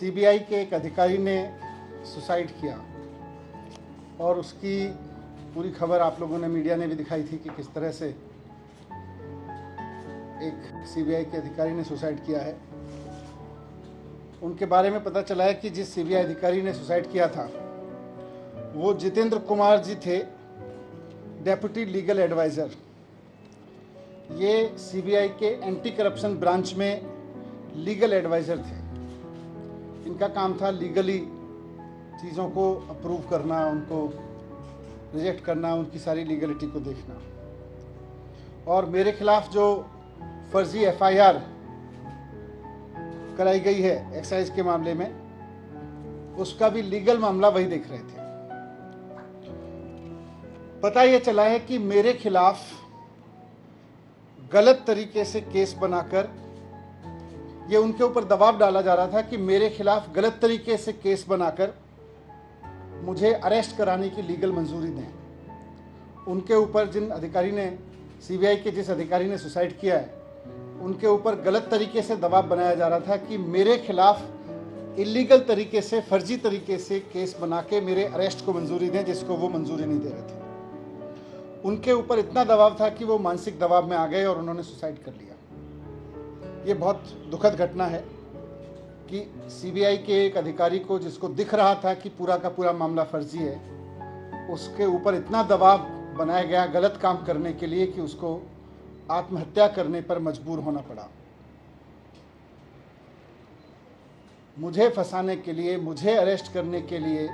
CBI के एक अधिकारी ने सुसाइड किया और उसकी पूरी खबर आप लोगों ने, मीडिया ने भी दिखाई थी कि किस तरह से एक सीबीआई के अधिकारी ने सुसाइड किया है। उनके बारे में पता चला है कि जिस सीबीआई अधिकारी ने सुसाइड किया था वो जितेंद्र कुमार जी थे, डेप्यूटी लीगल एडवाइज़र। ये सीबीआई के एंटी करप्शन ब्रांच में लीगल एडवाइज़र थे। इनका काम था लीगली चीज़ों को अप्रूव करना, उनको रिजेक्ट करना, उनकी सारी लीगलिटी को देखना। और मेरे खिलाफ जो फर्जी एफआईआर कराई गई है एक्साइज के मामले में, उसका भी लीगल मामला वही देख रहे थे। पता ये चला है कि मेरे खिलाफ गलत तरीके से केस बनाकर ये उनके ऊपर दबाव डाला जा रहा था कि मेरे खिलाफ गलत तरीके से केस बनाकर मुझे अरेस्ट कराने की लीगल मंजूरी दें। उनके ऊपर जिन अधिकारी ने, सीबीआई के जिस अधिकारी ने सुसाइड किया है, उनके ऊपर गलत तरीके से दबाव बनाया जा रहा था कि मेरे खिलाफ इलीगल तरीके से, फर्जी तरीके से केस बना के मेरे अरेस्ट को मंजूरी दें, जिसको वो मंजूरी नहीं दे रहे थे। उनके ऊपर इतना दबाव था कि वो मानसिक दबाव में आ गए और उन्होंने सुसाइड कर लिया। ये बहुत दुखद घटना है कि सीबीआई के एक अधिकारी को, जिसको दिख रहा था कि पूरा का पूरा मामला फर्जी है, उसके ऊपर इतना दबाव बनाया गया गलत काम करने के लिए कि उसको आत्महत्या करने पर मजबूर होना पड़ा। मुझे फंसाने के लिए, मुझे अरेस्ट करने के लिए,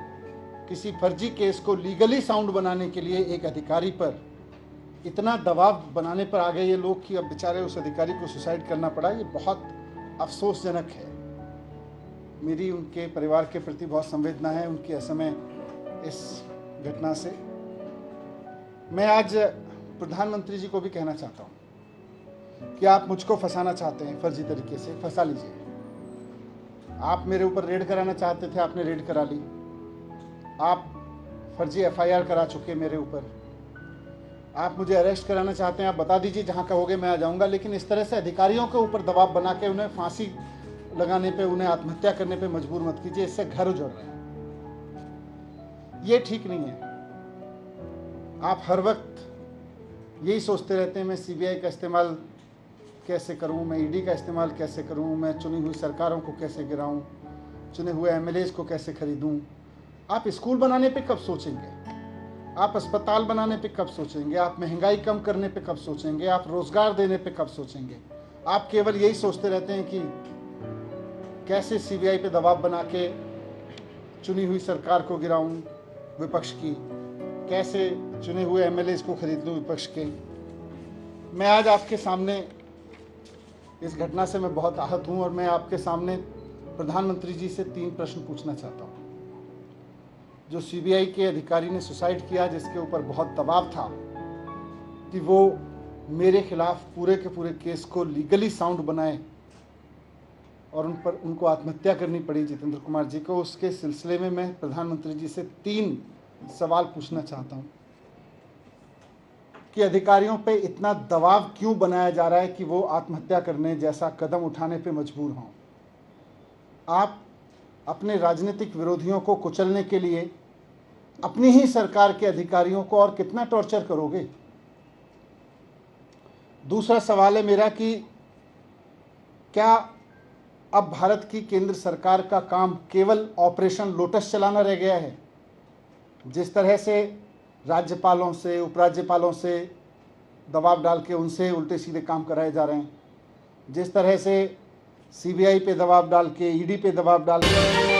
किसी फर्जी केस को लीगली साउंड बनाने के लिए एक अधिकारी पर इतना दबाव बनाने पर आ गए ये लोग कि अब बेचारे उस अधिकारी को सुसाइड करना पड़ा। ये बहुत अफसोसजनक है। मेरी उनके परिवार के प्रति बहुत संवेदना है, उनके असमय इस घटना से। मैं आज प्रधानमंत्री जी को भी कहना चाहता हूँ कि आप मुझको फंसाना चाहते हैं फर्जी तरीके से, फंसा लीजिए। आप मेरे ऊपर रेड कराना चाहते थे, आपने रेड करा ली। आप फर्जी एफआईआर करा चुके मेरे ऊपर। आप मुझे अरेस्ट कराना चाहते हैं, आप बता दीजिए, जहाँ कहोगे मैं आ जाऊँगा। लेकिन इस तरह से अधिकारियों के ऊपर दबाव बना के उन्हें फांसी लगाने पे, उन्हें आत्महत्या करने पे मजबूर मत कीजिए। इससे घर उजड़ रहे हैं, ये ठीक नहीं है। आप हर वक्त यही सोचते रहते हैं, मैं सीबीआई का इस्तेमाल कैसे करूं, मैं ईडी का इस्तेमाल कैसे करूं, मैं चुनी हुई सरकारों को कैसे गिराऊं, चुने हुए एमएलएज को कैसे खरीदूं। आप स्कूल बनाने पे कब सोचेंगे? आप अस्पताल बनाने पे कब सोचेंगे? आप महंगाई कम करने पे कब सोचेंगे? आप रोजगार देने पे कब सोचेंगे? आप केवल यही सोचते रहते हैं कि कैसे सीबीआई पे दबाव बना के चुनी हुई सरकार को गिराऊं विपक्ष की, कैसे चुने हुए एमएलएज को खरीद लूं विपक्ष के। मैं आज आपके सामने, इस घटना से मैं बहुत आहत हूं और मैं आपके सामने प्रधानमंत्री जी से 3 प्रश्न पूछना चाहता हूं। जो सीबीआई के अधिकारी ने सुसाइड किया, जिसके ऊपर बहुत दबाव था कि वो मेरे खिलाफ पूरे के पूरे केस को लीगली साउंड बनाए और उनको आत्महत्या करनी पड़ी जितेंद्र कुमार जी को, उसके सिलसिले में मैं प्रधानमंत्री जी से 3 सवाल पूछना चाहता हूं कि अधिकारियों पे इतना दबाव क्यों बनाया जा रहा है कि वो आत्महत्या करने जैसा कदम उठाने पे मजबूर हों। आप अपने राजनीतिक विरोधियों को कुचलने के लिए अपनी ही सरकार के अधिकारियों को और कितना टॉर्चर करोगे? दूसरा सवाल है मेरा कि क्या अब भारत की केंद्र सरकार का काम केवल ऑपरेशन लोटस चलाना रह गया है? जिस तरह से राज्यपालों से, उपराज्यपालों से दबाव डाल के उनसे उल्टे सीधे काम कराए जा रहे हैं, जिस तरह से सीबीआई पे दबाव डाल के, ईडी पे दबाव डाल के